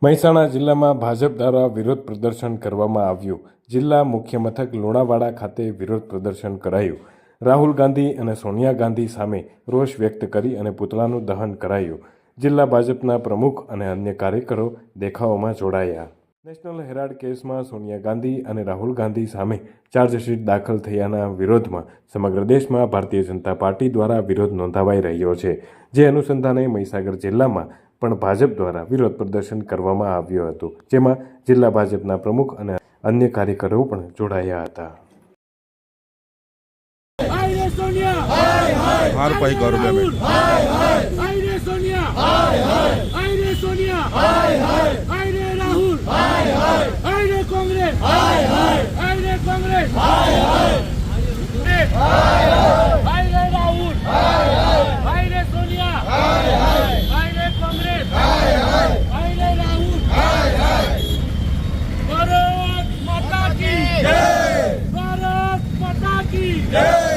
મહેસાણા જિલ્લામાં ભાજપ દ્વારા વિરોધ પ્રદર્શન કરવામાં આવ્યું। જિલ્લા મુખ્ય મથક લુણાવાડા ખાતે વિરોધ પ્રદર્શન કરાયું। રાહુલ ગાંધી અને સોનિયા ગાંધી સામે રોષ વ્યક્ત કરી અને પુતળાનું દહન કરાયું। જિલ્લા ભાજપના પ્રમુખ અને અન્ય કાર્યકરો દેખાવોમાં જોડાયા। નેશનલ હેરાલ્ડ કેસમાં સોનિયા ગાંધી અને રાહુલ ગાંધી સામે ચાર્જશીટ દાખલ થયાના વિરોધમાં સમગ્ર દેશમાં ભારતીય જનતા પાર્ટી દ્વારા વિરોધ નોંધાવાઈ રહ્યો છે। જે અનુસંધાને મહીસાગર જિલ્લામાં પણ ભાજપ દ્વારા વિરોધ પ્રદર્શન કરવામાં આવ્યું હતું, જેમાં જિલ્લા ભાજપના પ્રમુખ અને અન્ય કાર્યકરો પણ જોડાયા હતા। भारत माता की जय।